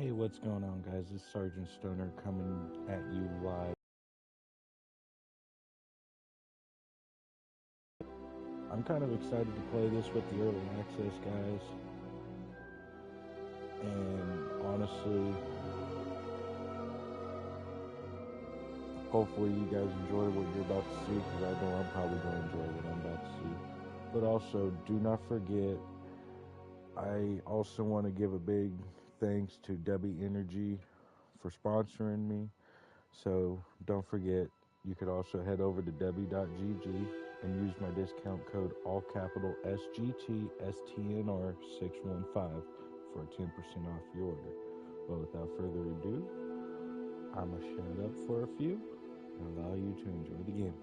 Hey, what's going on, guys? This is Sergeant Stoner coming at you live. I'm kind of excited to play this with the early access guys, and honestly, hopefully, you guys enjoy what you're about to see because I know I'm probably going to enjoy what I'm about to see. But also, do not forget, I also want to give a big thanks to Debbie Energy for sponsoring me. So don't forget, you could also head over to debbie.gg and use my discount code all capital SGTSTNR615 for 10% off your order. But without further ado, I'm going to shut up for a few and allow you to enjoy the game.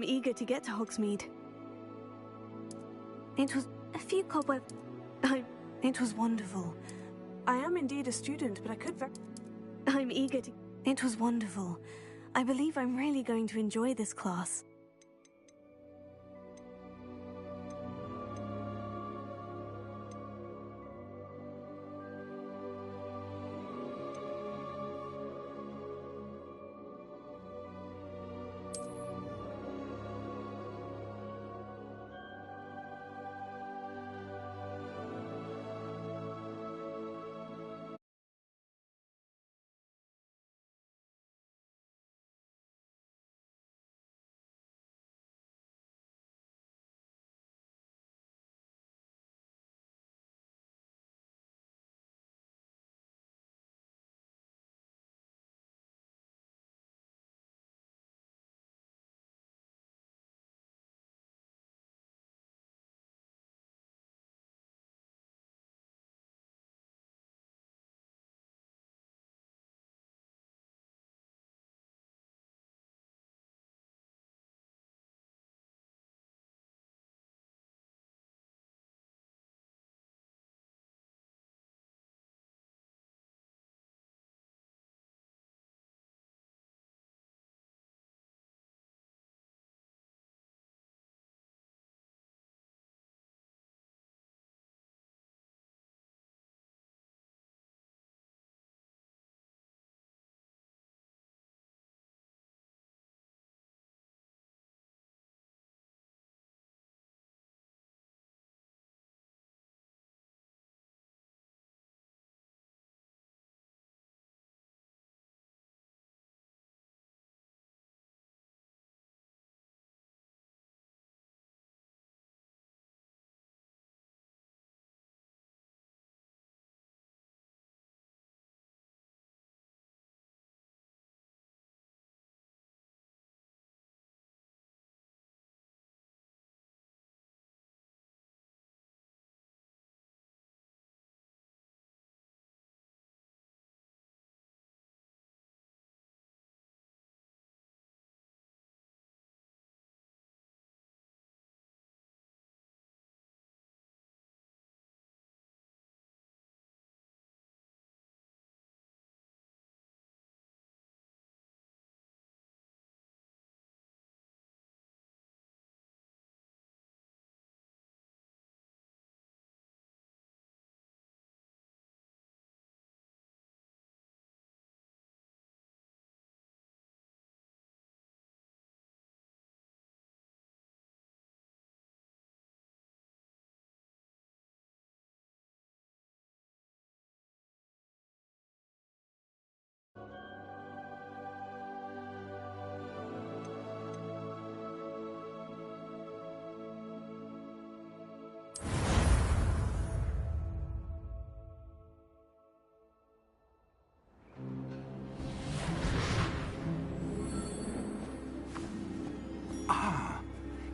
eager to get to Hogsmeade. It was a few cobwebs. It was wonderful. I am indeed a student, but I could I'm eager to... It was wonderful. I believe I'm really going to enjoy this class.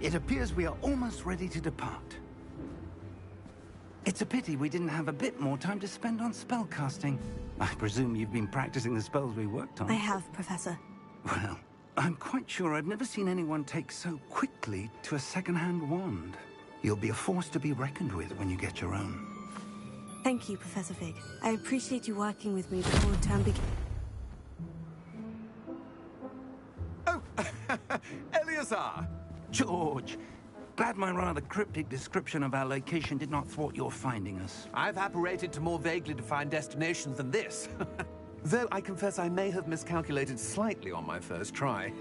It appears we are almost ready to depart. It's a pity we didn't have a bit more time to spend on spellcasting. I presume you've been practicing the spells we worked on. I have, Professor. Well, I'm quite sure I've never seen anyone take so quickly to a second-hand wand. You'll be a force to be reckoned with when you get your own. Thank you, Professor Fig. I appreciate you working with me before term begins. Oh, Eleazar! George, glad my rather cryptic description of our location did not thwart your finding us. I've apparated to more vaguely defined destinations than this. Though I confess I may have miscalculated slightly on my first try.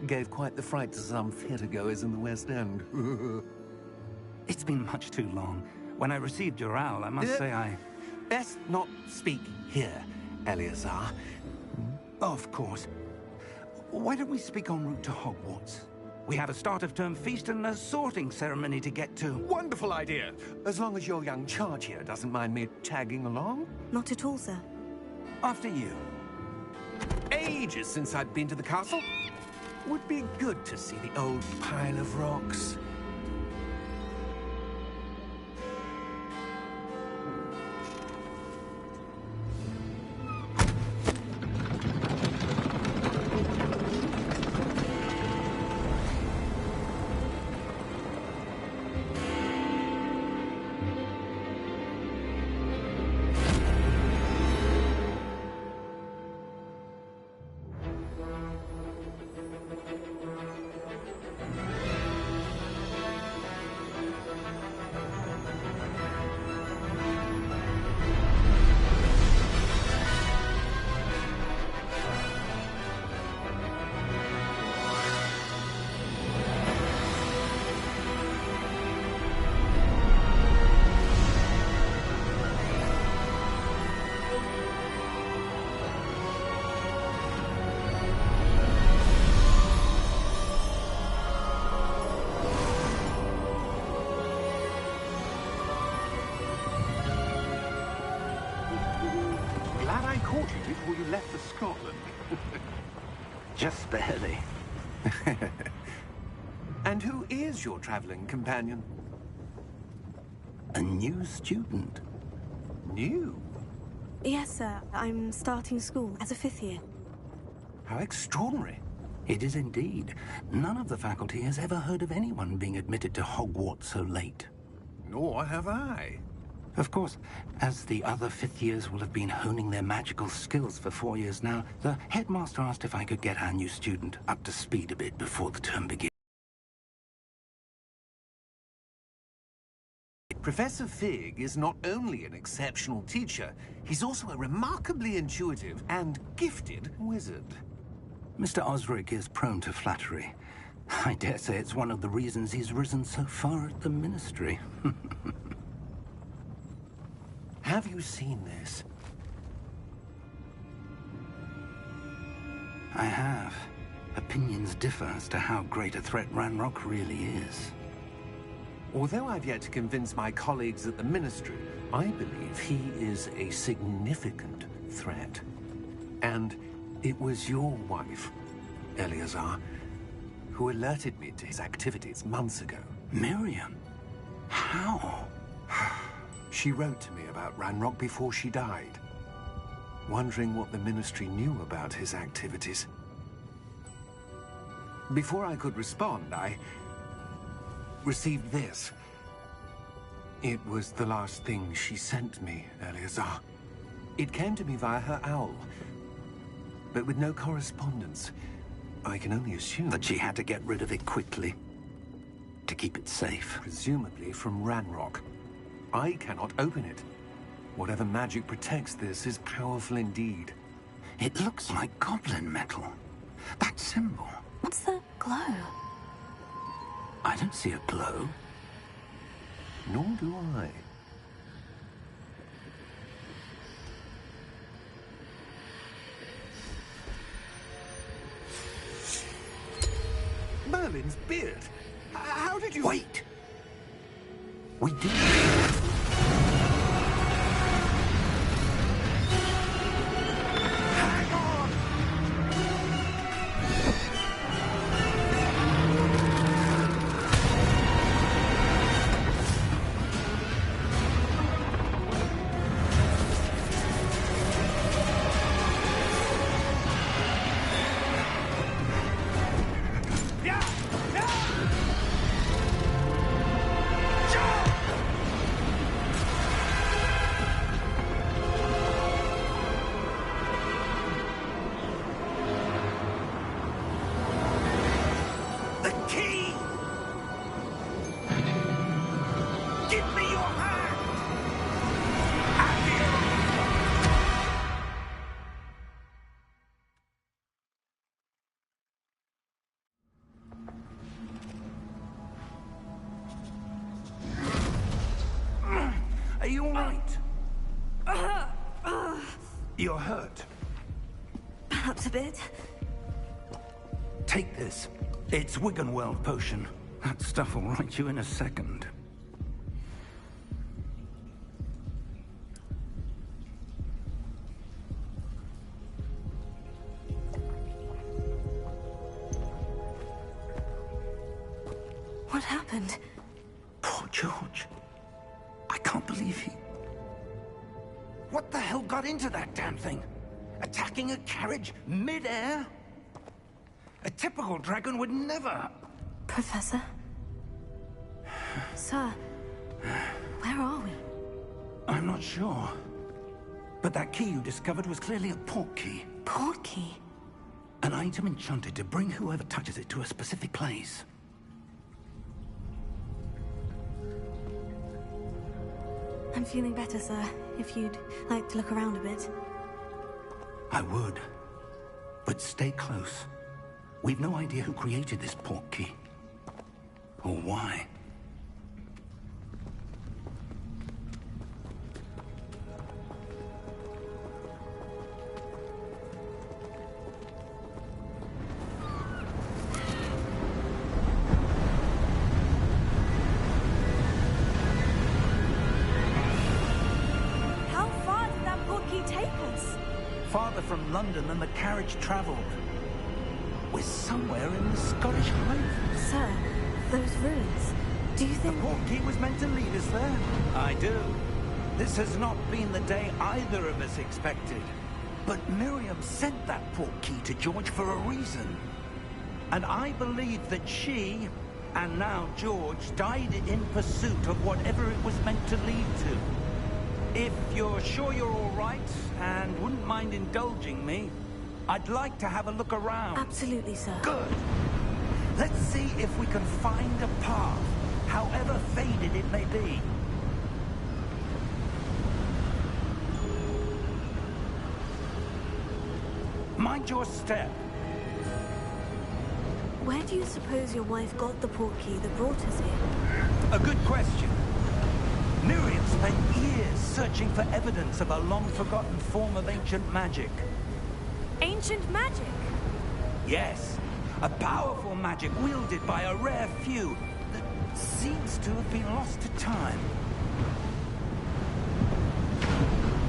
Gave quite the fright to some theatre-goers in the West End. It's been much too long. When I received your owl, I must say I... Best not speak here, Eleazar. Of course. Why don't we speak en route to Hogwarts? We have a start-of-term feast and a sorting ceremony to get to. Wonderful idea! As long as your young charge here doesn't mind me tagging along. Not at all, sir. After you. Ages since I'd been to the castle. Would be good to see the old pile of rocks. left for Scotland. Just barely. And who is your traveling companion? A new student. New? Yes, sir. I'm starting school as a 5th year. How extraordinary. It is indeed. None of the faculty has ever heard of anyone being admitted to Hogwarts so late. Nor have I. Of course, as the other 5th years will have been honing their magical skills for 4 years now, the headmaster asked if I could get our new student up to speed a bit before the term begins. Professor Fig is not only an exceptional teacher, he's also a remarkably intuitive and gifted wizard. Mr. Osric is prone to flattery. I dare say it's one of the reasons he's risen so far at the Ministry. Have you seen this? I have. Opinions differ as to how great a threat Ranrock really is. Although I've yet to convince my colleagues at the Ministry, I believe he is a significant threat. And it was your wife, Eleazar, who alerted me to his activities months ago. Miriam? How? She wrote to me about Ranrock before she died, wondering what the Ministry knew about his activities. Before I could respond, I received this. It was the last thing she sent me, Eleazar. It came to me via her owl, but with no correspondence. I can only assume That she had to get rid of it quickly, to keep it safe. presumably from Ranrock. I cannot open it. Whatever magic protects this is powerful indeed. It looks like goblin metal. That symbol. What's that glow? I don't see a glow. Nor do I. Merlin's beard. How did you... Wait! We did. Hang on! The key! Give me your hand! Are you all right? You're hurt. Perhaps a bit. Take this. It's Wiggenweld potion. That stuff will right you in a second. What happened? Poor George. I can't believe he... What the hell got into that damn thing? Attacking a carriage mid-air? A typical dragon would never... Professor? Sir, where are we? I'm not sure. But that key you discovered was clearly a port key. Port key? An item enchanted to bring whoever touches it to a specific place. I'm feeling better, sir. If you'd like to look around a bit. I would. But stay close. We've no idea who created this port key. Or why. from London than the carriage travelled. We're somewhere in the Scottish Highlands. Sir, those ruins. Do you The think... portkey was meant to lead us there? I do. This has not been the day either of us expected. But Miriam sent that portkey to George for a reason. And I believe that she, and now George, died in pursuit of whatever it was meant to lead to. If you're sure you're all right, and wouldn't mind indulging me, I'd like to have a look around. Absolutely, sir. Good. Let's see if we can find a path, however faded it may be. Mind your step. Where do you suppose your wife got the portkey that brought us here? A good question. Miriam spent years searching for evidence of a long-forgotten form of ancient magic. Ancient magic? Yes, a powerful magic wielded by a rare few that seems to have been lost to time.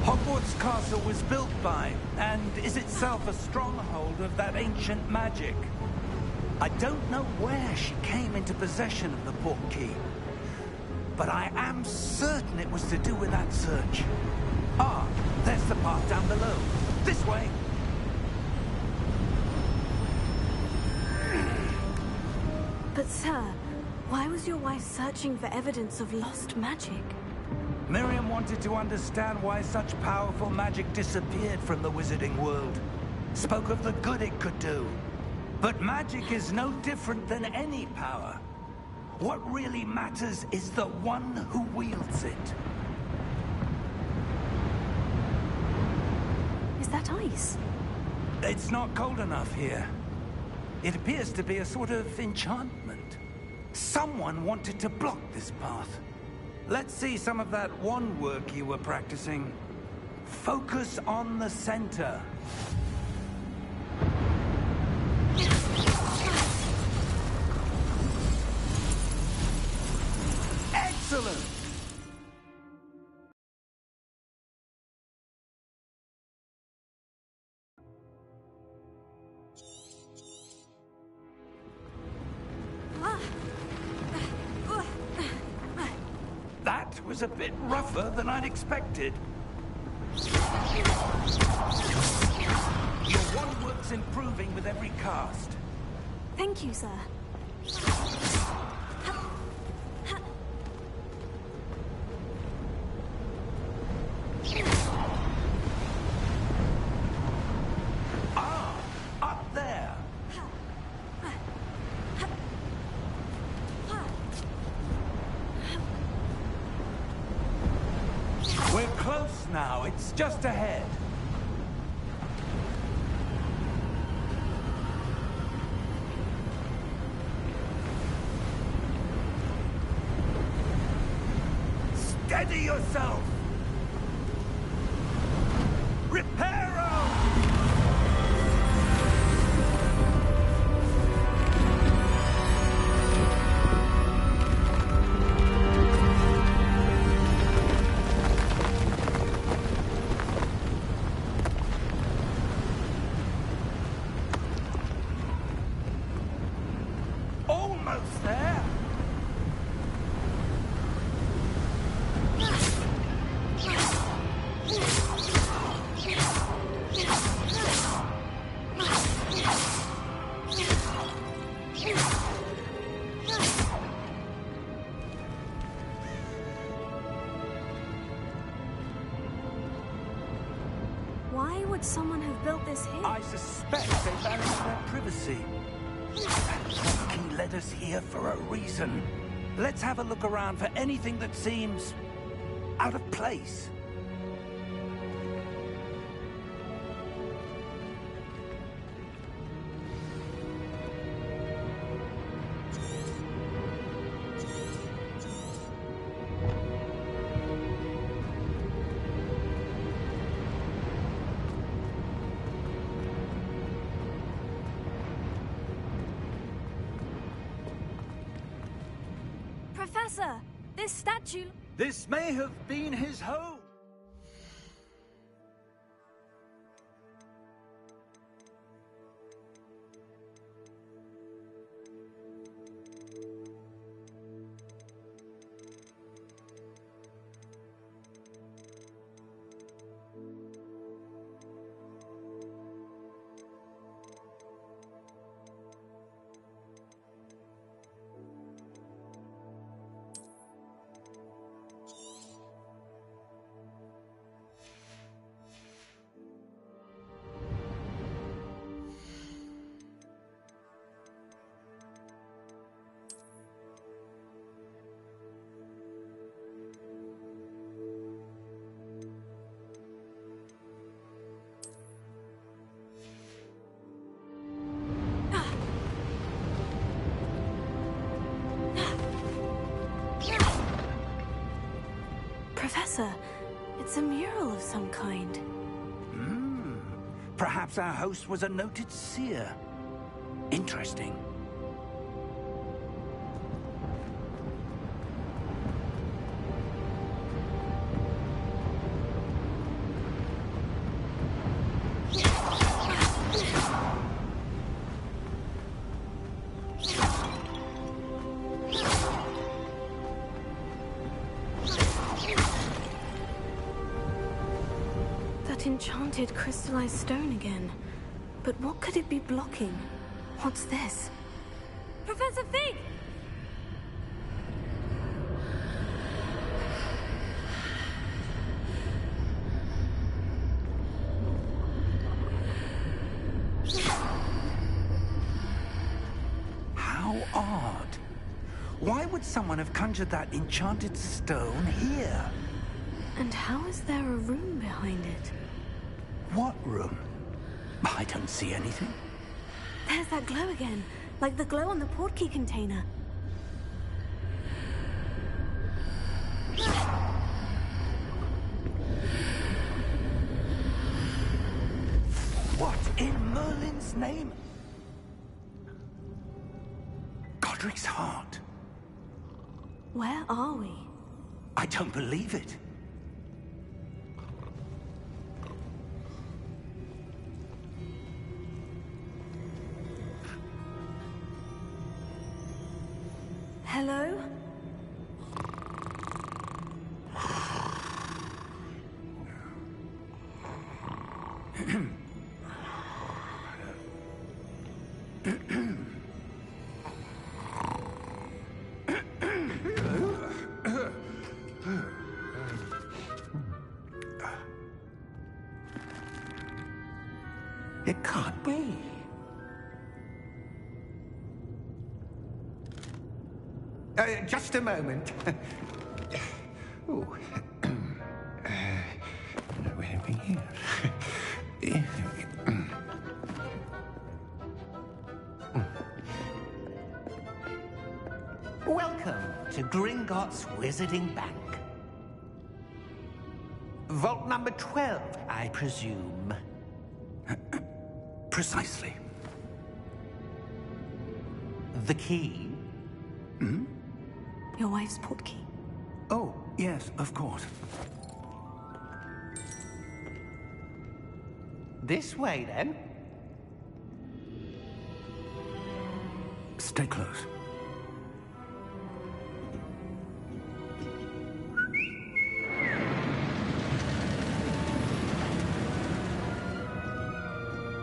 Hogwarts Castle was built by, and is itself a stronghold of that ancient magic. I don't know where she came into possession of the portkey, but I am certain it was to do with that search. Ah, there's the path down below. This way. But sir, why was your wife searching for evidence of lost magic? Miriam wanted to understand why such powerful magic disappeared from the wizarding world. Spoke of the good it could do. But magic is no different than any power. What really matters is the one who wields it. Is that ice? It's not cold enough here. It appears to be a sort of enchantment. Someone wanted to block this path. Let's see some of that wand work you were practicing. Focus on the center. Excellent! That was a bit rougher than I'd expected. Your wand work's improving with every cast. Thank you, sir. Ah, up there. We're close now. It's just ahead. Steady yourself! Reparo! Almost there! Why would someone have built this here? I suspect they valued their privacy. That key led us here for a reason. Let's have a look around for anything that seems out of place. Professor, this statue... This may have been his home. Professor, it's a mural of some kind. Perhaps our host was a noted seer. Interesting. That enchanted crystallized stone again. But what could it be blocking? What's this? Professor Fig! How odd. Why would someone have conjured that enchanted stone here? And how is there a room behind it? What room? I don't see anything. There's that glow again, like the glow on the portkey container. What in Merlin's name? Godric's heart. Where are we? I don't believe it. Hello? It can't be. Just a moment. Ooh. Where are we here? Welcome to Gringotts Wizarding Bank. Vault number 12, I presume. Precisely. The key? Your wife's portkey. Oh, yes, of course. This way, then. Stay close.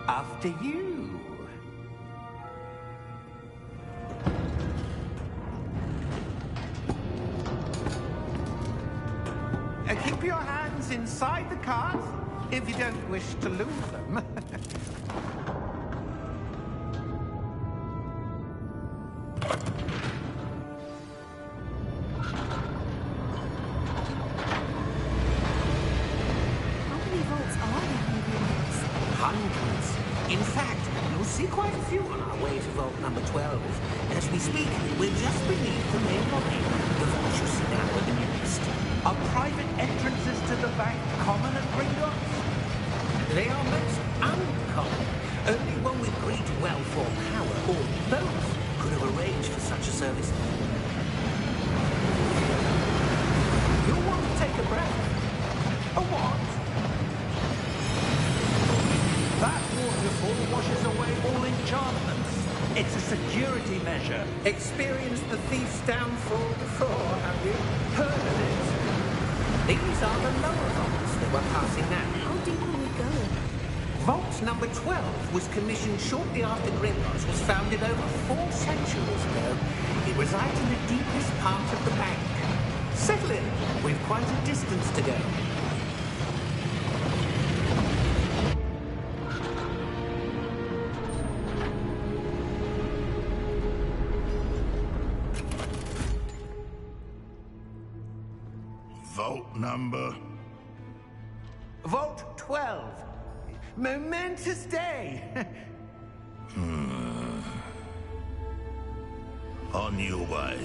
After you. Keep your hands inside the cart if you don't wish to lose them. How many vaults are there in Gringotts? Hundreds. In fact, you'll see quite a few on our way to vault number 12. As we speak, we're just beneath the main lobby. The vault you see now at the nearest. Are private entrances to the bank common at Gringotts? They are most uncommon. Only one with great wealth or power, or both, could have arranged for such a service. You'll want to take a breath. A what? That waterfall washes away all enchantments. It's a security measure. Experienced the thief's downfall before, have you? Heard of it? These are the lower vaults that we're passing now. How deep are we going? Vault number 12 was commissioned shortly after Gringotts was founded over 4 centuries ago. It resides in the deepest part of the bank. Settle in. We've quite a distance to go. Vault number? Vault 12. Momentous day. On your way.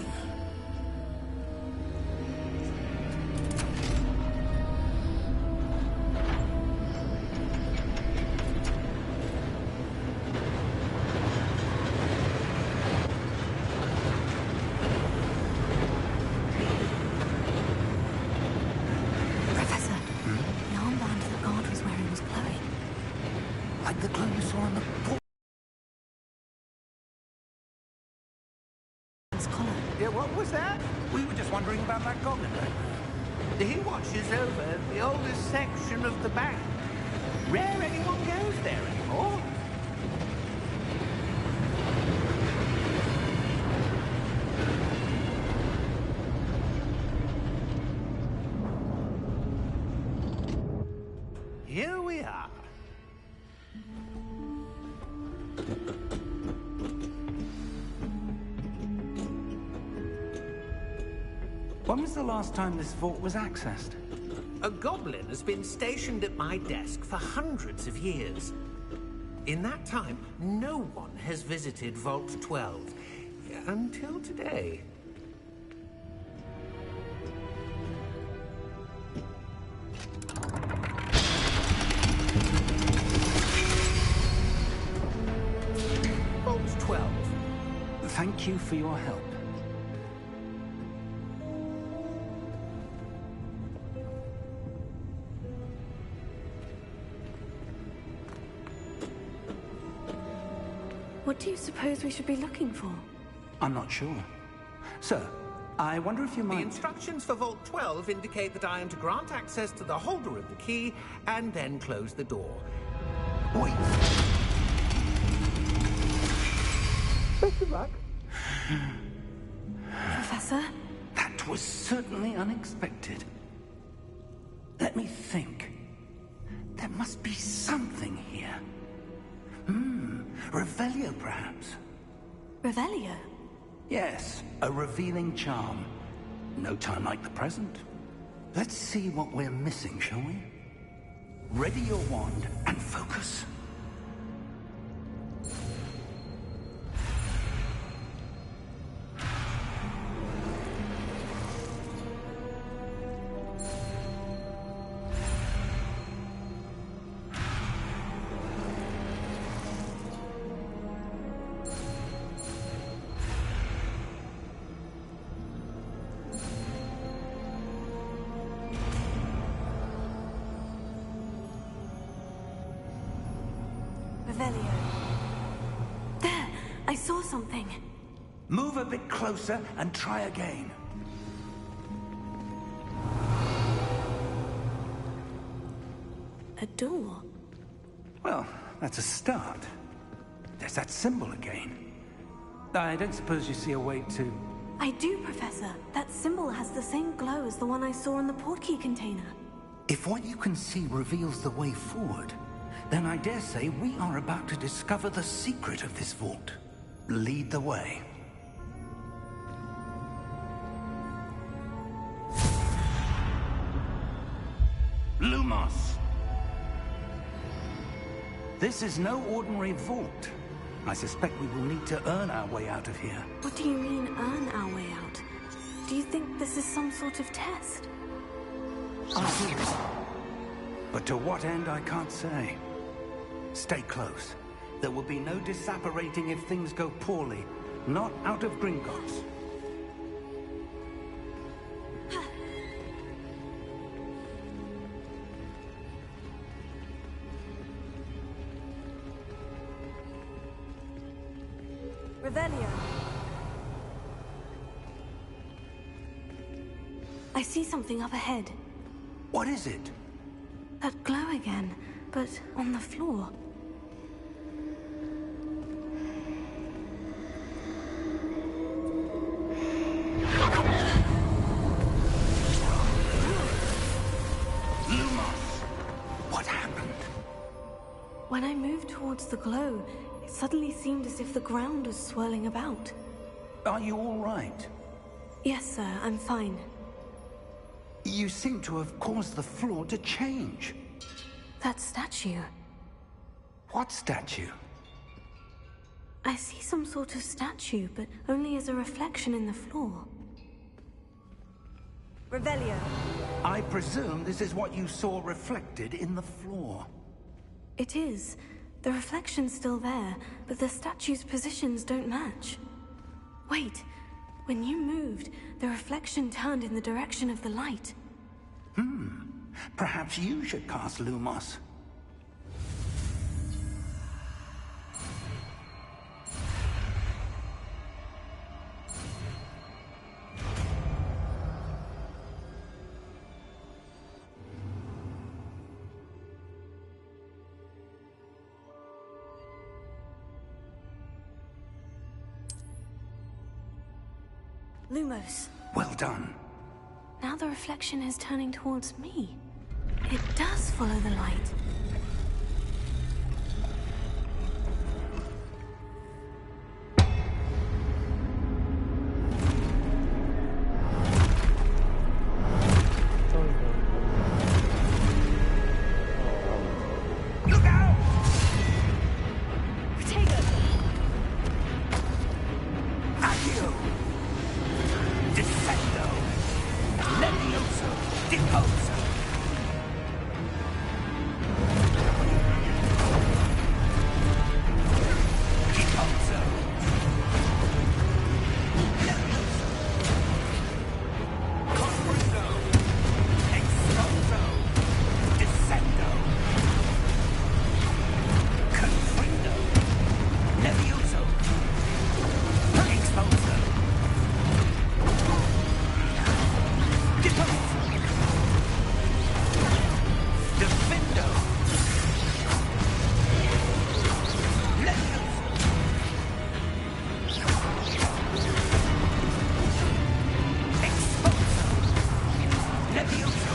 wondering about that goblin back there? He watches over the oldest section of the bank. Rare anyone goes there anymore. Here we are. When was the last time this vault was accessed? A goblin has been stationed at my desk for hundreds of years. In that time, no one has visited Vault 12. Until today. Vault 12. Thank you for your help. What do you suppose we should be looking for? I'm not sure. Sir, I wonder if you The might... instructions for Vault 12 indicate that I am to grant access to the holder of the key and then close the door. Wait! Best of luck. Professor? That was certainly unexpected. Let me think. There must be something here. Revelio, perhaps? Revelio? Yes, a revealing charm. No time like the present. Let's see what we're missing, shall we? Ready your wand and focus. Revelio. There! I saw something. Move a bit closer and try again. A door. Well, that's a start. There's that symbol again. I don't suppose you see a way to... I do, Professor. That symbol has the same glow as the one I saw on the portkey container. If what you can see reveals the way forward, then I dare say we are about to discover the secret of this vault. Lead the way. Lumos! This is no ordinary vault. I suspect we will need to earn our way out of here. What do you mean, earn our way out? Do you think this is some sort of test? I do. But to what end, I can't say. Stay close. There will be no disapparating if things go poorly. Not out of Gringotts. Revelio. I see something up ahead. What is it? That glow again, but on the floor. Lumos! What happened? When I moved towards the glow, it suddenly seemed as if the ground was swirling about. Are you all right? Yes, sir, I'm fine. You seem to have caused the floor to change. That statue. What statue? I see some sort of statue, but only as a reflection in the floor. Revelio. I presume this is what you saw reflected in the floor. It is. The reflection's still there, but the statue's positions don't match. Wait. When you moved, the reflection turned in the direction of the light. Perhaps you should cast Lumos. Lumos. Well done. Now the reflection is turning towards me. It does follow the light. Look out! Accio! Descendo! Levioso! Deposo! Deposo! Levioso! Confringo! Exposo! Descendo! Confringo! Levioso! Exposo! Deposo! Defendo! Levioso! Exposo! Levioso!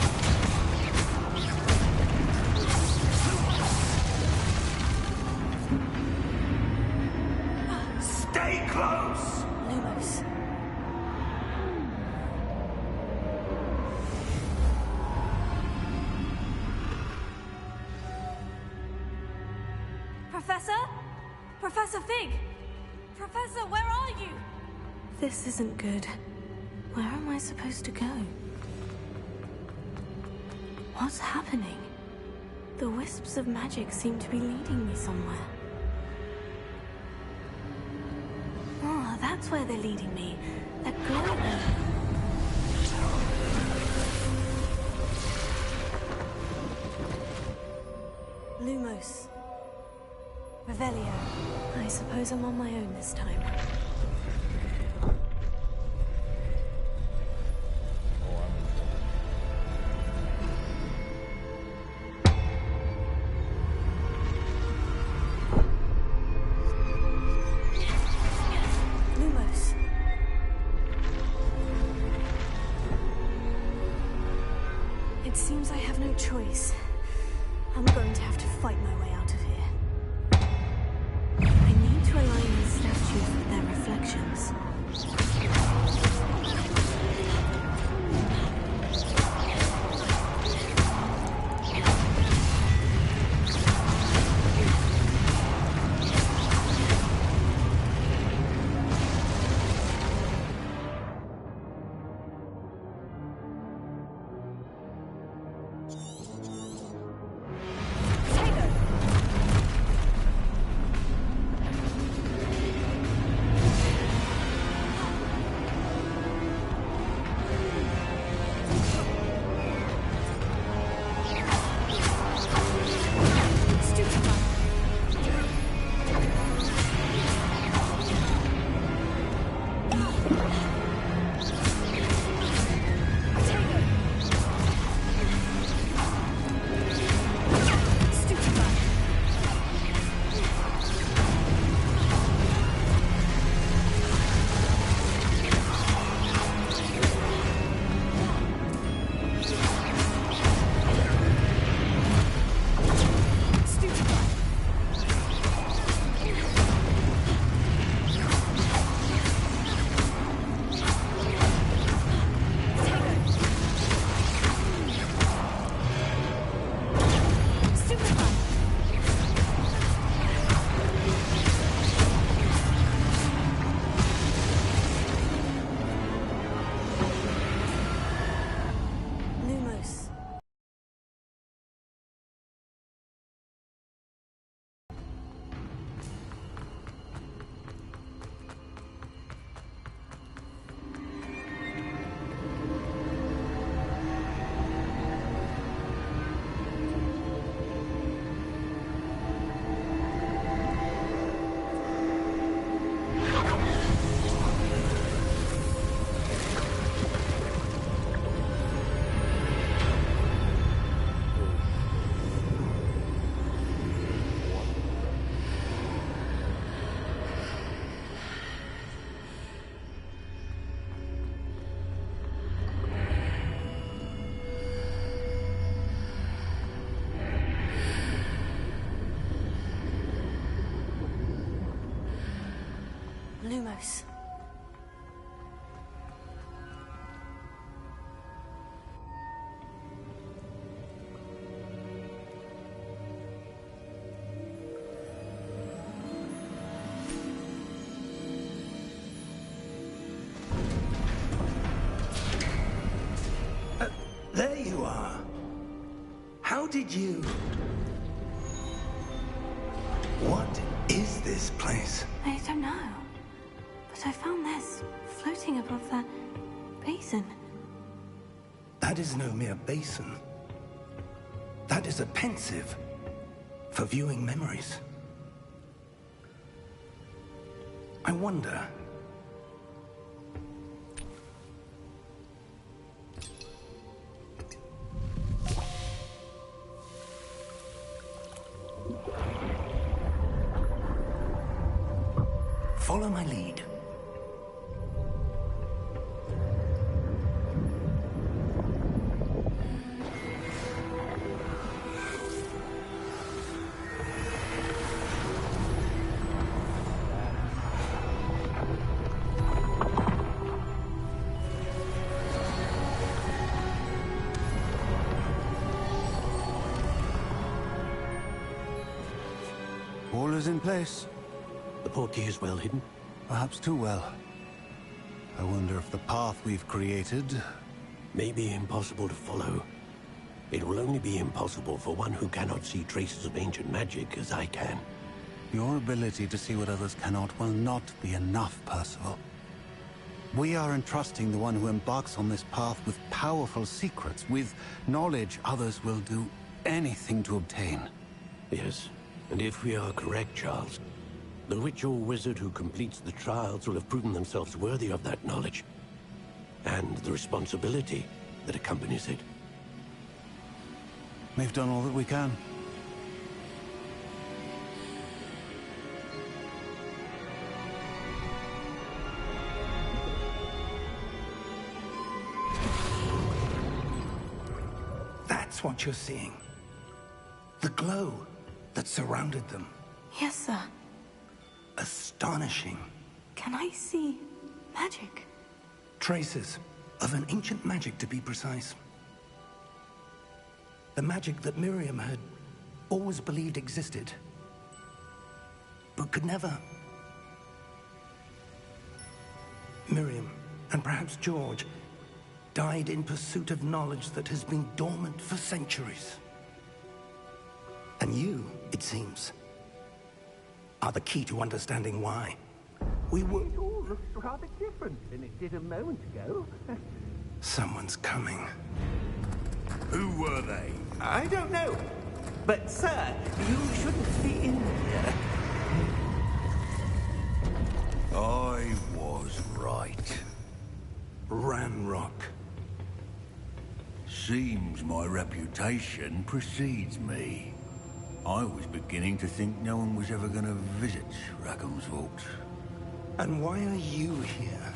Stay close! Lumos. Professor? Professor Fig! Professor, where are you? This isn't good. Where am I supposed to go? What's happening? The wisps of magic seem to be leading me somewhere. Ah, that's where they're leading me. That glowing. Lumos. Revelio. I suppose I'm on my own this time. Lumos. It seems I have no choice. I'm going to have to fight my way out of here. I need to align these statues with their reflections. Lumos. There you are. How did you... What is this place? I don't know. But I found this floating above that basin. That is no mere basin. That is a pensive for viewing memories. I wonder... Follow my lead. All is in place. The portkey is well hidden. Perhaps too well. I wonder if the path we've created... May be impossible to follow. It will only be impossible for one who cannot see traces of ancient magic as I can. Your ability to see what others cannot will not be enough, Percival. We are entrusting the one who embarks on this path with powerful secrets, with knowledge others will do anything to obtain. Yes, and if we are correct, Charles, the witch or wizard who completes the trials will have proven themselves worthy of that knowledge, and the responsibility that accompanies it. We've done all that we can. That's what you're seeing. The glow that surrounded them. Yes, sir. Astonishing. Can I see magic? Traces of an ancient magic, to be precise. The magic that Miriam had always believed existed, but could never. Miriam, and perhaps George, died in pursuit of knowledge that has been dormant for centuries. And you, it seems, are the key to understanding why. We were... It all looks rather different than it did a moment ago. Someone's coming. Who were they? I don't know. But, sir, you shouldn't be in here. I was right. Ranrock. Seems my reputation precedes me. I was beginning to think no one was ever going to visit Rackham's vault. And why are you here?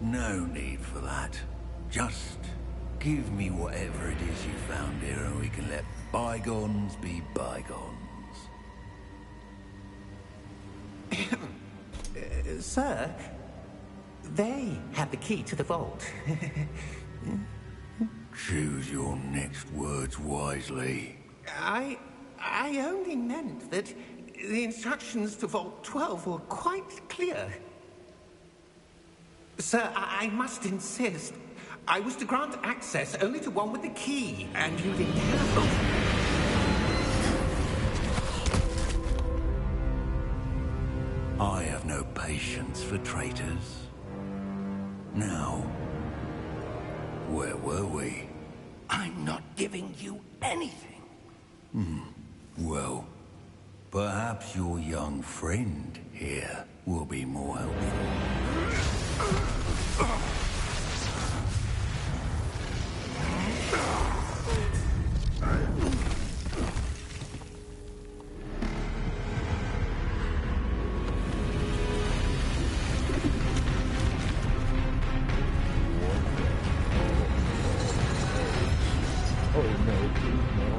No need for that. Just give me whatever it is you found here and we can let bygones be bygones. Sir, they had the key to the vault. Choose your next words wisely. I only meant that the instructions to Vault 12 were quite clear. Sir, I must insist. I was to grant access only to one with the key, and you didn't have it. I have no patience for traitors. Now, where were we? I'm not giving you anything. Well, perhaps your young friend here will be more helpful. Oh no, please no.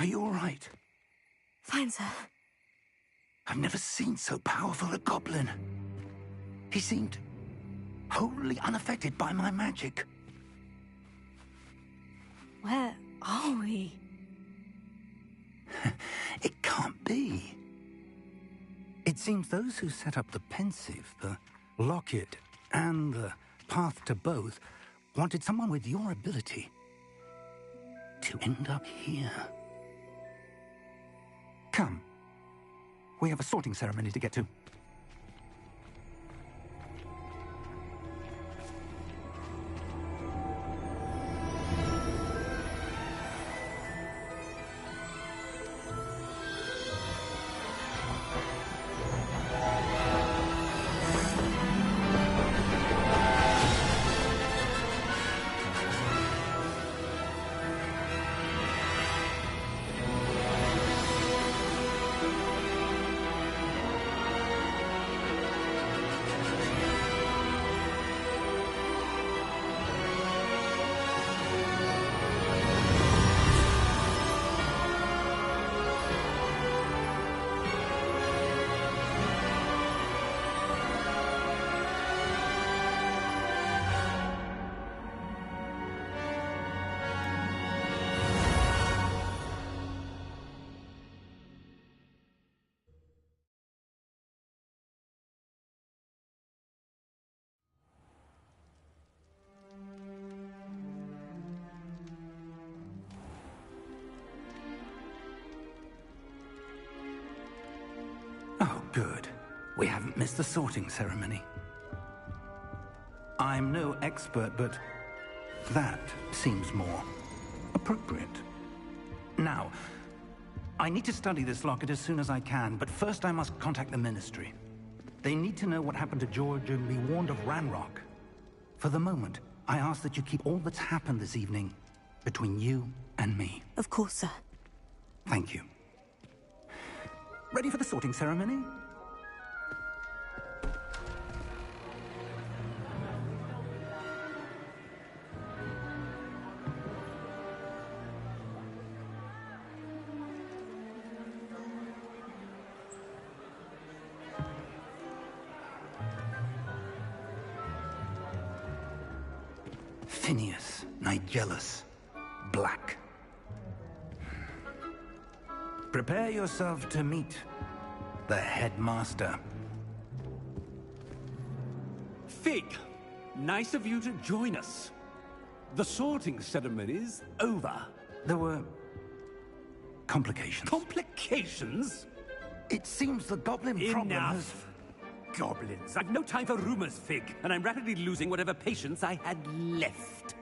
Are you all right? Fine, sir. I've never seen so powerful a goblin. He seemed wholly unaffected by my magic. Where are we? It can't be. It seems those who set up the pensive, the locket, and the path to both wanted someone with your ability to end up here. Come. We have a sorting ceremony to get to. Oh, good. We haven't missed the sorting ceremony. I'm no expert, but that seems more appropriate. Now, I need to study this locket as soon as I can, but first I must contact the Ministry. They need to know what happened to George and be warned of Ranrock. For the moment, I ask that you keep all that's happened this evening between you and me. Of course, sir. Thank you. Ready for the sorting ceremony? Phineas, Nigellus, Black. Prepare yourself to meet the headmaster. Fig, nice of you to join us. The sorting ceremony's over. There were complications. Complications? It seems the goblin problem has... Enough! Goblins. I've no time for rumors, Fig, and I'm rapidly losing whatever patience I had left.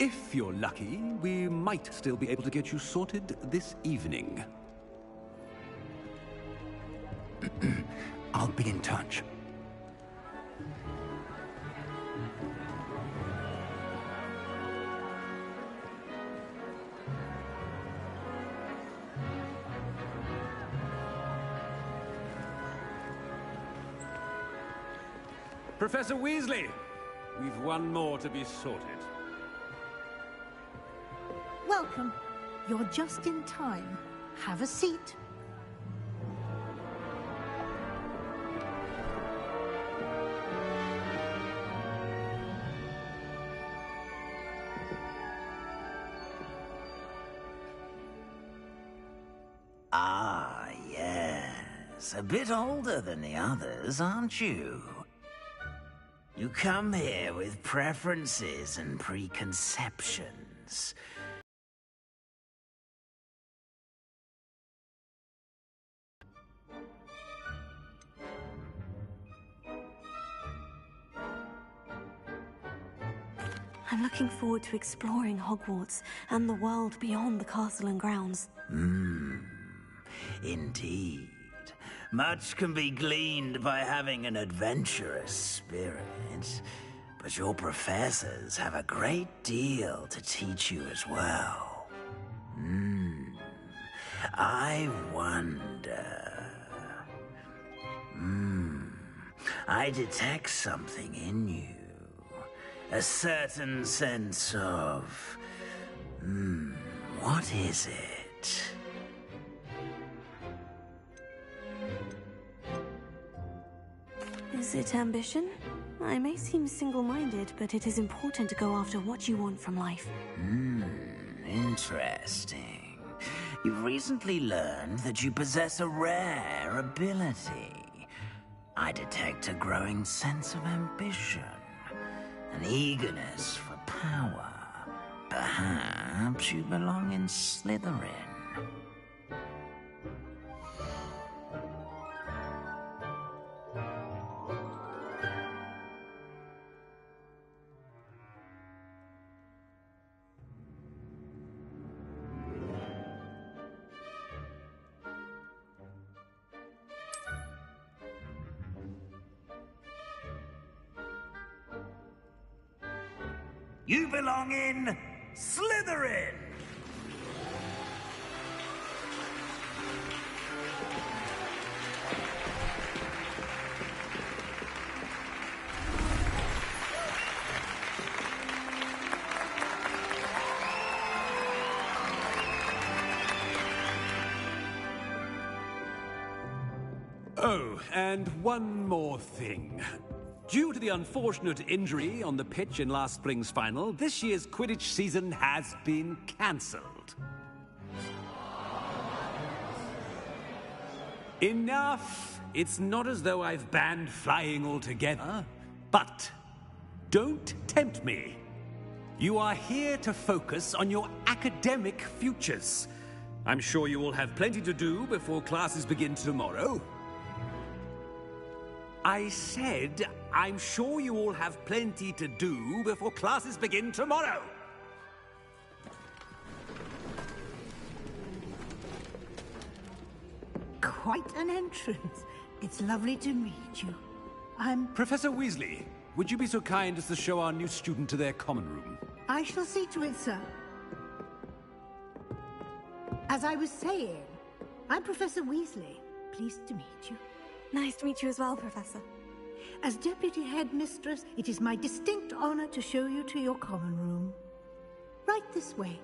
If you're lucky, we might still be able to get you sorted this evening. I'll be in touch. Professor Weasley, we've one more to be sorted. Welcome. You're just in time. Have a seat. Ah, yes. A bit older than the others, aren't you? You come here with preferences and preconceptions. I'm looking forward to exploring Hogwarts and the world beyond the castle and grounds. Indeed. Much can be gleaned by having an adventurous spirit, but your professors have a great deal to teach you as well. I wonder... I detect something in you. A certain sense of... What is it? Is it ambition? I may seem single-minded, but it is important to go after what you want from life. Interesting. You've recently learned that you possess a rare ability. I detect a growing sense of ambition, an eagerness for power. Perhaps you belong in Slytherin. You belong in Slytherin! Oh, and one more thing. Due to the unfortunate injury on the pitch in last spring's final, this year's Quidditch season has been cancelled. Enough! It's not as though I've banned flying altogether, but don't tempt me. You are here to focus on your academic futures. I'm sure you all have plenty to do before classes begin tomorrow. I said, I'm sure you all have plenty to do before classes begin tomorrow. Quite an entrance. It's lovely to meet you. I'm... Professor Weasley, would you be so kind as to show our new student to their common room? I shall see to it, sir. As I was saying, I'm Professor Weasley. Pleased to meet you. Nice to meet you as well, Professor. As Deputy Headmistress, it is my distinct honor to show you to your common room. Right this way.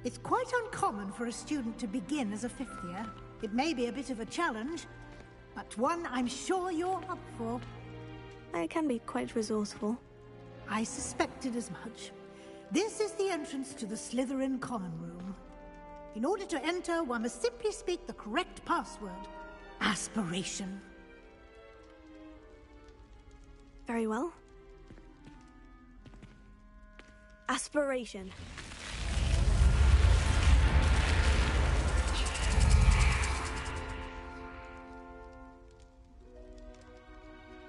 It's quite uncommon for a student to begin as a fifth year. It may be a bit of a challenge, but one I'm sure you're up for. I can be quite resourceful. I suspected as much. This is the entrance to the Slytherin common room. In order to enter, one must simply speak the correct password. Aspiration. Very well. Aspiration.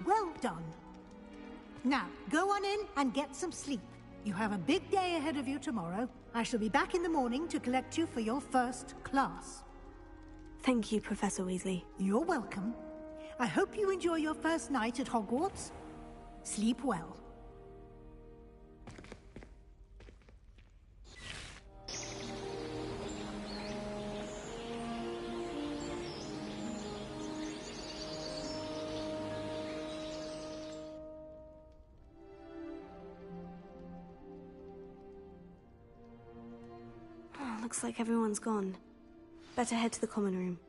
Well done. Now, go on in and get some sleep. You have a big day ahead of you tomorrow. I shall be back in the morning to collect you for your first class. Thank you, Professor Weasley. You're welcome. I hope you enjoy your first night at Hogwarts. Sleep well. Looks like everyone's gone. Better head to the common room.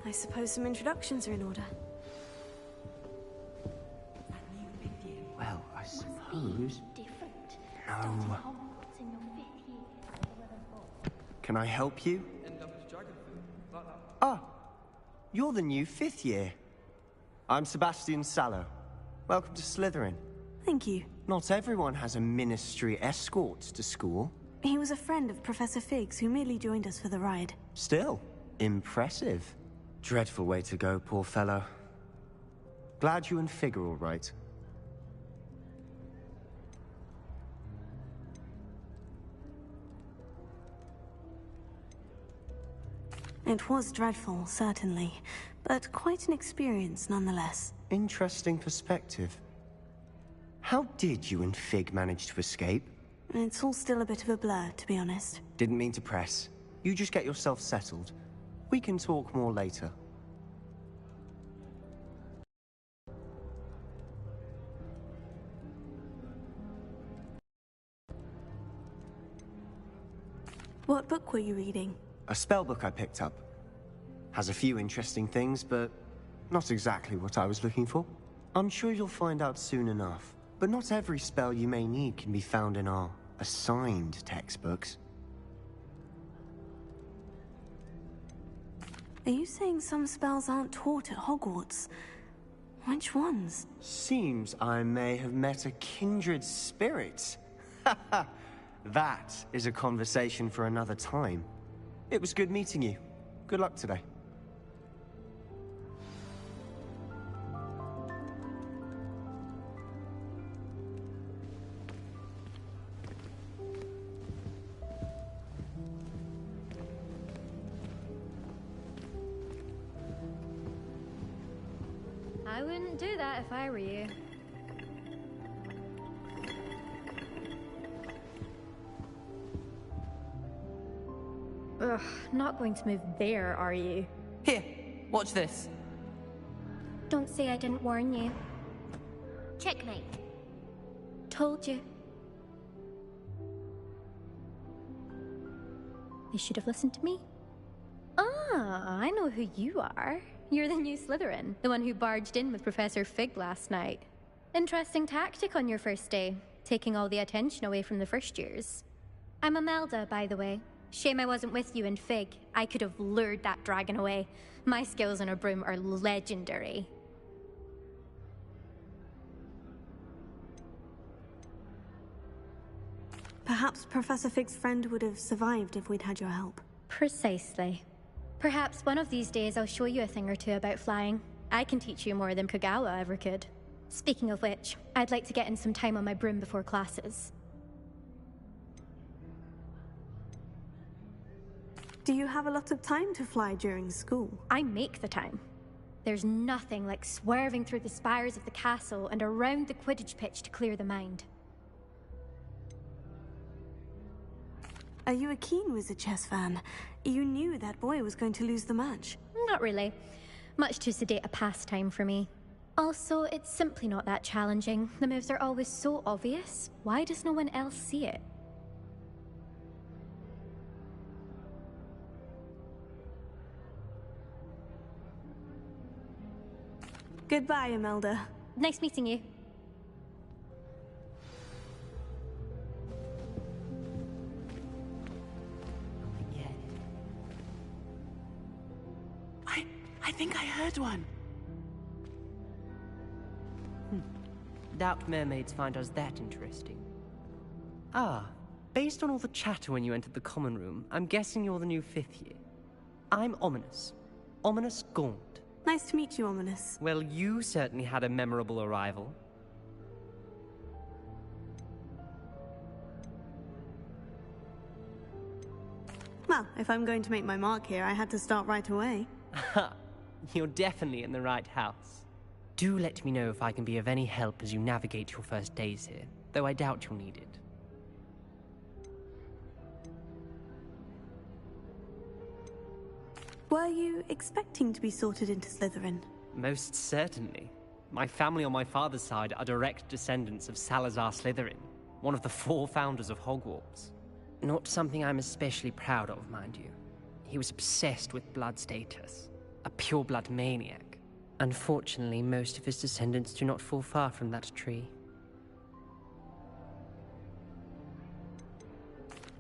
I suppose some introductions are in order. Well, I suppose... No. Can I help you? you're the new 5th year. I'm Sebastian Sallow. Welcome to Slytherin. Thank you. Not everyone has a ministry escort to school. He was a friend of Professor Fig's who merely joined us for the ride. Still, impressive. Dreadful way to go, poor fellow. Glad you and Fig are all right. It was dreadful, certainly, but quite an experience nonetheless. Interesting perspective. How did you and Fig manage to escape? It's all still a bit of a blur, to be honest. Didn't mean to press. You just get yourself settled. We can talk more later. What book were you reading? A spellbook I picked up. Has a few interesting things, but not exactly what I was looking for. I'm sure you'll find out soon enough. But not every spell you may need can be found in our assigned textbooks. Are you saying some spells aren't taught at Hogwarts? Which ones? Seems I may have met a kindred spirit. That is a conversation for another time. It was good meeting you. Good luck today. I wouldn't do that if I were you. Ugh, not going to move there, are you? Here, watch this. Don't say I didn't warn you. Checkmate. Told you. You should have listened to me. Ah, I know who you are. You're the new Slytherin, the one who barged in with Professor Fig last night. Interesting tactic on your first day, taking all the attention away from the first years. I'm Imelda, by the way. Shame I wasn't with you and Fig. I could have lured that dragon away. My skills on a broom are legendary. Perhaps Professor Fig's friend would have survived if we'd had your help. Precisely. Perhaps one of these days I'll show you a thing or two about flying. I can teach you more than Kagawa ever could. Speaking of which, I'd like to get in some time on my broom before classes. Do you have a lot of time to fly during school? I make the time. There's nothing like swerving through the spires of the castle and around the Quidditch pitch to clear the mind. Are you a keen Wizard chess fan? You knew that boy was going to lose the match. Not really. Much too sedate a pastime for me. Also, it's simply not that challenging. The moves are always so obvious. Why does no one else see it? Goodbye, Imelda. Nice meeting you. I think I heard one. Doubt mermaids find us that interesting. Ah, based on all the chatter when you entered the common room, I'm guessing you're the new 5th year. I'm Ominous. Ominous Gaunt. Nice to meet you, Ominous. Well, you certainly had a memorable arrival. Well, if I'm going to make my mark here, I had to start right away. Ha! You're definitely in the right house. Do let me know if I can be of any help as you navigate your first days here, though I doubt you'll need it. Were you expecting to be sorted into Slytherin? Most certainly. My family on my father's side are direct descendants of Salazar Slytherin, one of the 4 founders of Hogwarts. Not something I'm especially proud of, mind you. He was obsessed with blood status, a pure-blood maniac. Unfortunately, most of his descendants do not fall far from that tree.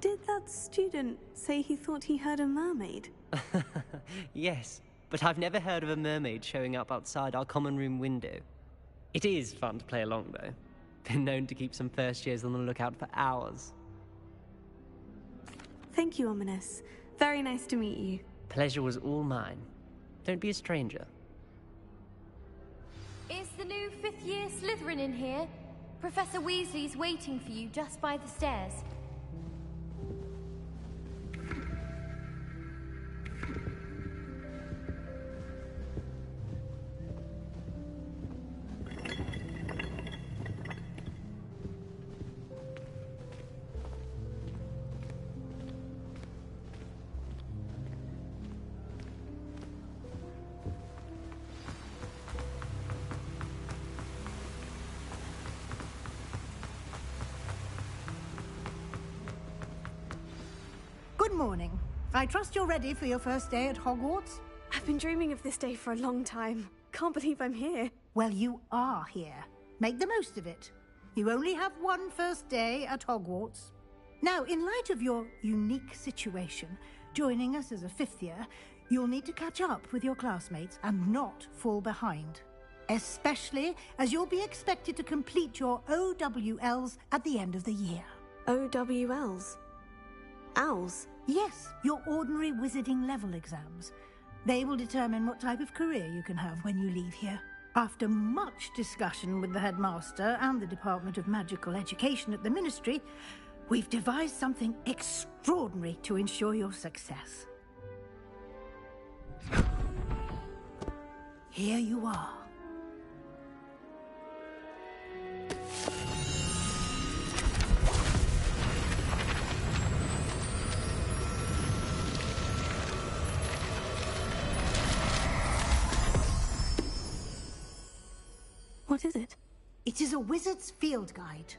Did that student say he thought he heard a mermaid? Yes, but I've never heard of a mermaid showing up outside our common room window. It is fun to play along, though. Been known to keep some first years on the lookout for hours. Thank you, Ominous. Very nice to meet you. Pleasure was all mine. Don't be a stranger. Is the new fifth-year Slytherin in here? Professor Weasley's waiting for you just by the stairs. Good morning. I trust you're ready for your first day at Hogwarts? I've been dreaming of this day for a long time. Can't believe I'm here. Well, you are here. Make the most of it. You only have one first day at Hogwarts. Now, in light of your unique situation, joining us as a fifth year, you'll need to catch up with your classmates and not fall behind. Especially as you'll be expected to complete your OWLs at the end of the year. OWLs? Owls? Yes, your ordinary wizarding level exams. They will determine what type of career you can have when you leave here. After much discussion with the headmaster and the Department of Magical Education at the Ministry, we've devised something extraordinary to ensure your success. Here you are. What is it? It is a wizard's field guide.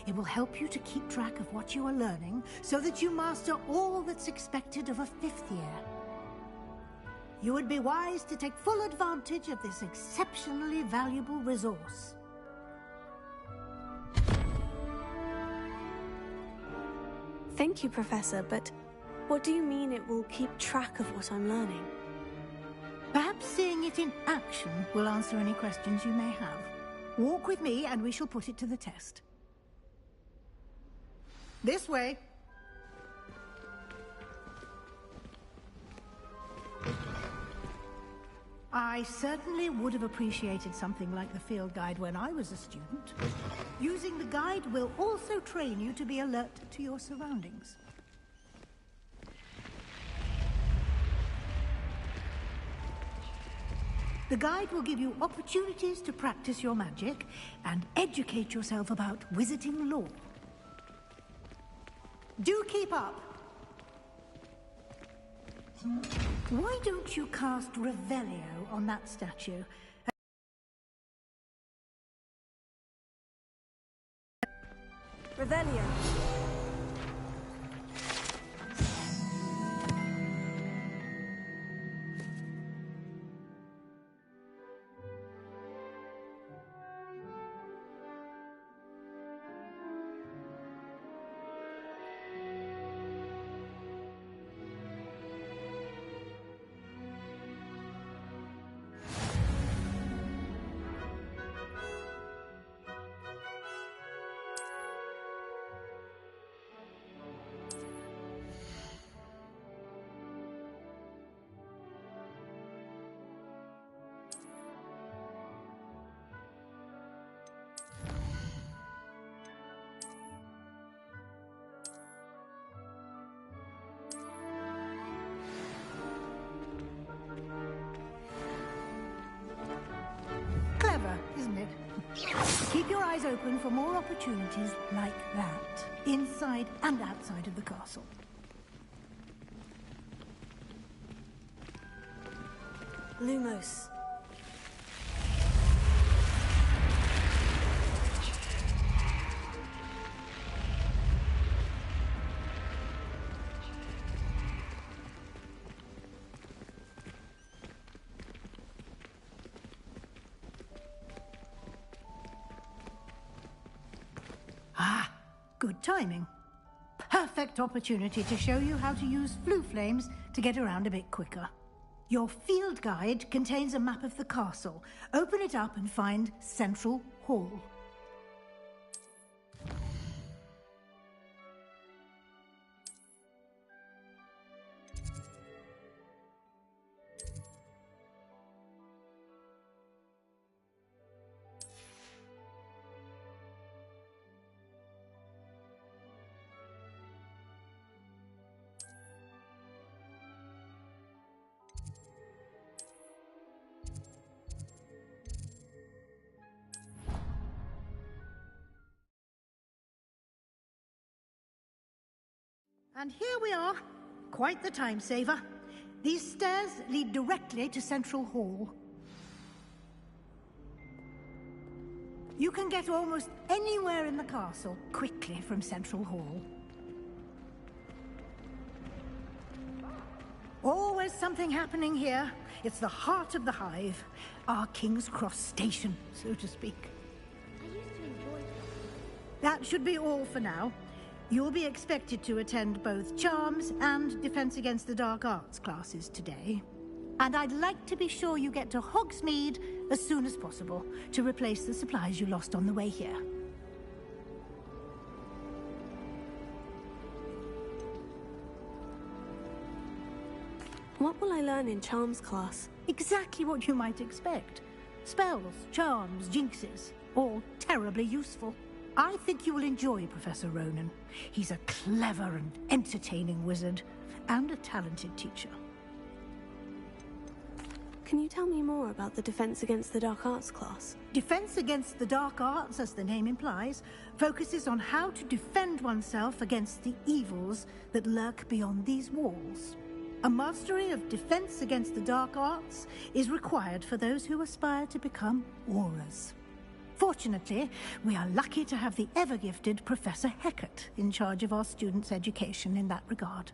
It will help you to keep track of what you are learning so that you master all that's expected of a fifth year. You would be wise to take full advantage of this exceptionally valuable resource. Thank you, Professor, but what do you mean it will keep track of what I'm learning? Perhaps seeing it in action will answer any questions you may have. Walk with me and we shall put it to the test. This way. I certainly would have appreciated something like the field guide when I was a student. Using the guide will also train you to be alert to your surroundings. The guide will give you opportunities to practice your magic and educate yourself about wizarding lore. Do keep up! Why don't you cast Revelio on that statue? Revelio. Clever, isn't it? Keep your eyes open for more opportunities like that, inside and outside of the castle. Lumos. Ah, good timing. Perfect opportunity to show you how to use flue flames to get around a bit quicker. Your field guide contains a map of the castle. Open it up and find Central Hall. And here we are. Quite the time saver. These stairs lead directly to Central Hall. You can get almost anywhere in the castle quickly from Central Hall. Always something happening here. It's the heart of the Hive. Our King's Cross station, so to speak. I used to enjoy it. That should be all for now. You'll be expected to attend both Charms and Defense Against the Dark Arts classes today. And I'd like to be sure you get to Hogsmeade as soon as possible to replace the supplies you lost on the way here. What will I learn in Charms class? Exactly what you might expect. Spells, charms, jinxes, all terribly useful. I think you will enjoy Professor Ronan. He's a clever and entertaining wizard, and a talented teacher. Can you tell me more about the Defense Against the Dark Arts class? Defense Against the Dark Arts, as the name implies, focuses on how to defend oneself against the evils that lurk beyond these walls. A mastery of Defense Against the Dark Arts is required for those who aspire to become Aurors. Fortunately, we are lucky to have the ever-gifted Professor Hecat in charge of our students' education in that regard.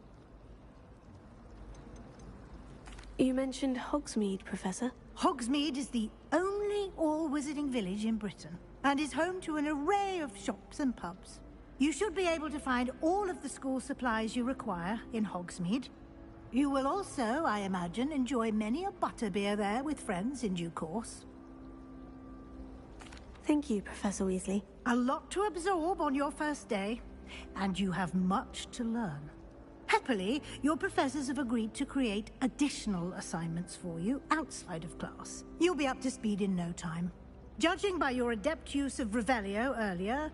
You mentioned Hogsmeade, Professor. Hogsmeade is the only all-wizarding village in Britain, and is home to an array of shops and pubs. You should be able to find all of the school supplies you require in Hogsmeade. You will also, I imagine, enjoy many a butterbeer there with friends in due course. Thank you, Professor Weasley. A lot to absorb on your first day, and you have much to learn. Happily, your professors have agreed to create additional assignments for you outside of class. You'll be up to speed in no time. Judging by your adept use of Revelio earlier,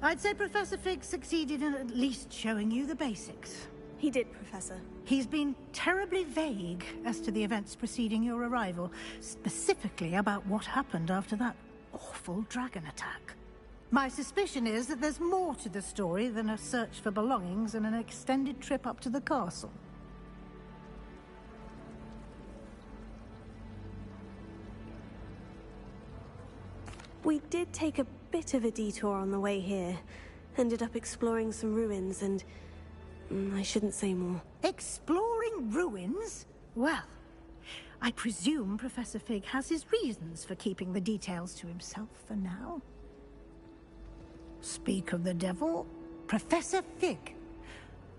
I'd say Professor Fig succeeded in at least showing you the basics. He did, Professor. He's been terribly vague as to the events preceding your arrival, specifically about what happened after that awful dragon attack. My suspicion is that there's more to the story than a search for belongings and an extended trip up to the castle. We did take a bit of a detour on the way here. Ended up exploring some ruins and... I shouldn't say more. Exploring ruins? Well, I presume Professor Fig has his reasons for keeping the details to himself for now. Speak of the devil, Professor Fig.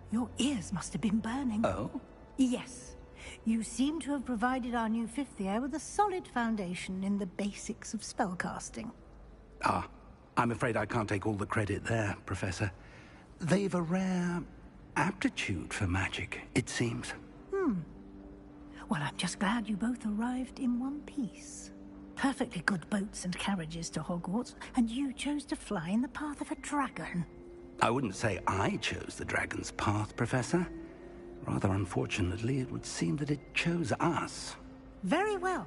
Your ears must have been burning. Oh? Yes. You seem to have provided our new fifth year with a solid foundation in the basics of spellcasting. Ah, I'm afraid I can't take all the credit there, Professor. They've a rare aptitude for magic, it seems. Well, I'm just glad you both arrived in one piece. Perfectly good boats and carriages to Hogwarts, and you chose to fly in the path of a dragon. I wouldn't say I chose the dragon's path, Professor. Rather unfortunately, it would seem that it chose us. Very well.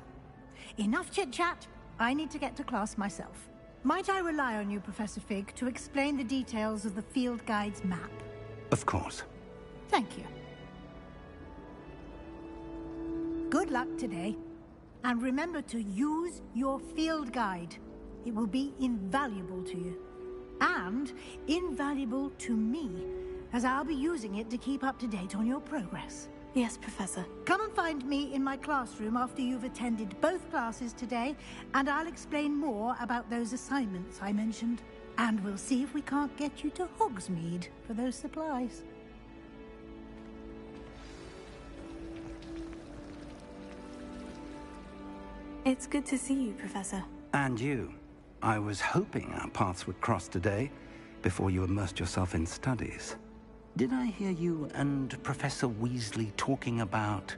Enough chit-chat. I need to get to class myself. Might I rely on you, Professor Fig, to explain the details of the field guide's map? Of course. Thank you. Good luck today. And remember to use your field guide. It will be invaluable to you. And invaluable to me, as I'll be using it to keep up to date on your progress. Yes, Professor. Come and find me in my classroom after you've attended both classes today, and I'll explain more about those assignments I mentioned. And we'll see if we can't get you to Hogsmeade for those supplies. It's good to see you, Professor. And you. I was hoping our paths would cross today, before you immersed yourself in studies. Did I hear you and Professor Weasley talking about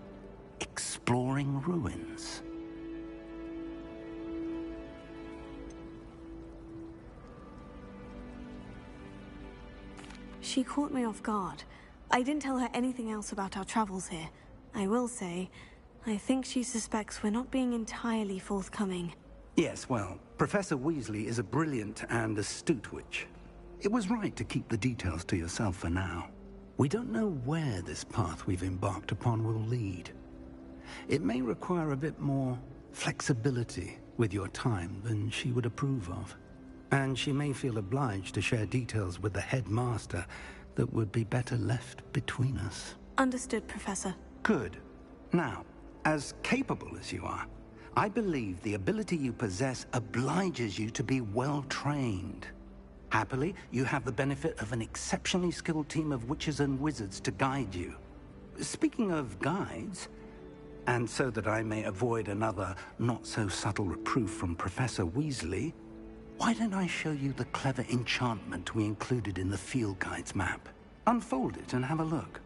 exploring ruins? She caught me off guard. I didn't tell her anything else about our travels here. I will say, I think she suspects we're not being entirely forthcoming. Yes, well, Professor Weasley is a brilliant and astute witch. It was right to keep the details to yourself for now. We don't know where this path we've embarked upon will lead. It may require a bit more flexibility with your time than she would approve of. And she may feel obliged to share details with the headmaster that would be better left between us. Understood, Professor. Good. Now, as capable as you are, I believe the ability you possess obliges you to be well-trained. Happily, you have the benefit of an exceptionally skilled team of witches and wizards to guide you. Speaking of guides, and so that I may avoid another not-so-subtle reproof from Professor Weasley, why don't I show you the clever enchantment we included in the field guide's map? Unfold it and have a look.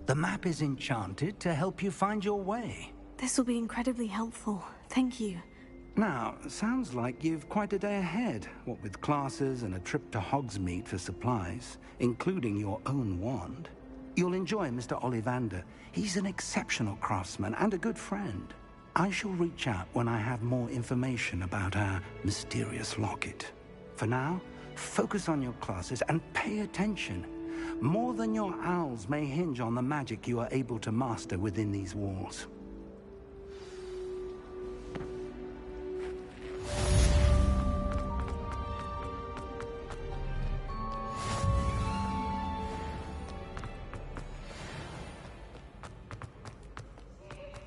The map is enchanted to help you find your way. This will be incredibly helpful. Thank you. Now, sounds like you've quite a day ahead, what with classes and a trip to Hogsmeade for supplies, including your own wand. You'll enjoy Mr. Ollivander. He's an exceptional craftsman and a good friend. I shall reach out when I have more information about our mysterious locket. For now, focus on your classes and pay attention. More than your owls may hinge on the magic you are able to master within these walls.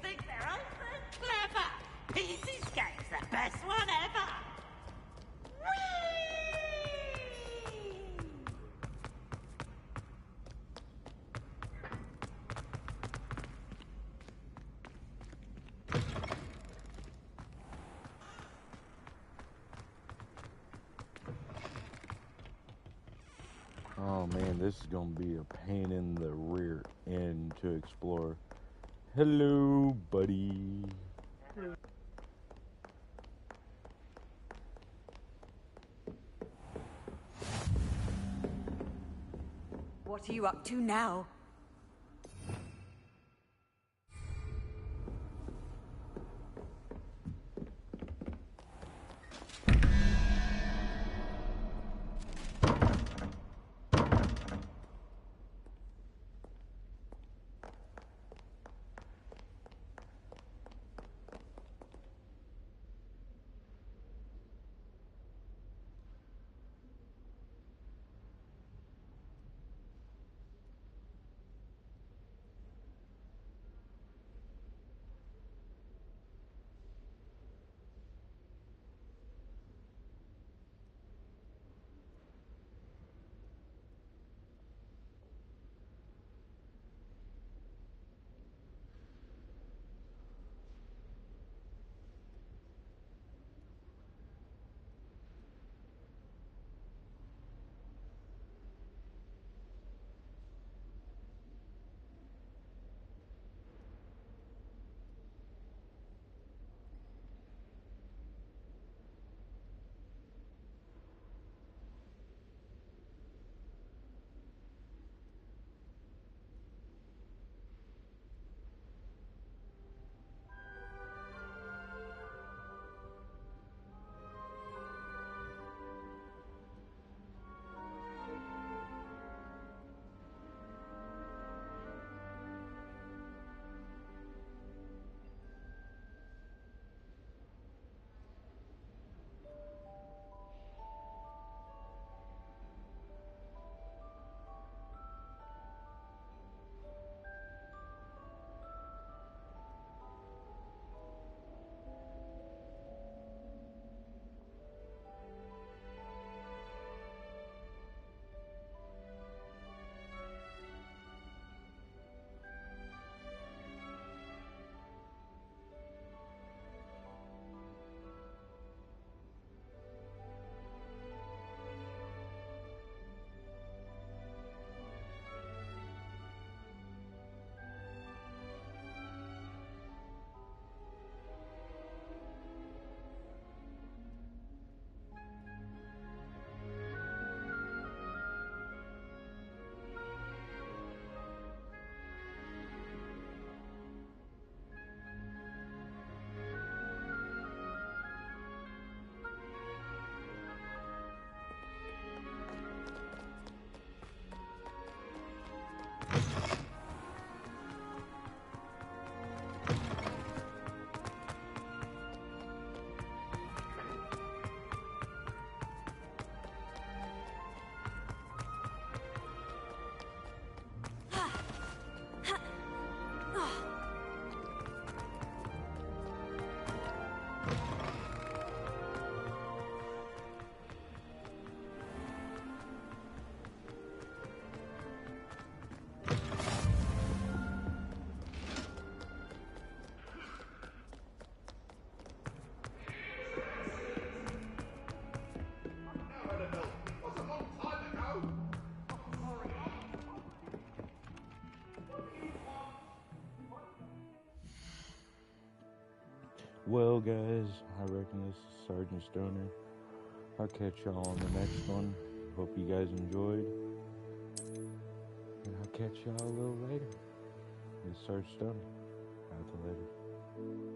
Think they're open? Clever! Easy Scape's the best one ever! Oh man, this is gonna be a pain in the rear end to explore. Hello, buddy. What are you up to now? Well, guys, I reckon this is Sergeant Stoner. I'll catch y'all on the next one. Hope you guys enjoyed. And I'll catch y'all a little later. It's Sergeant Stoner. Out to later.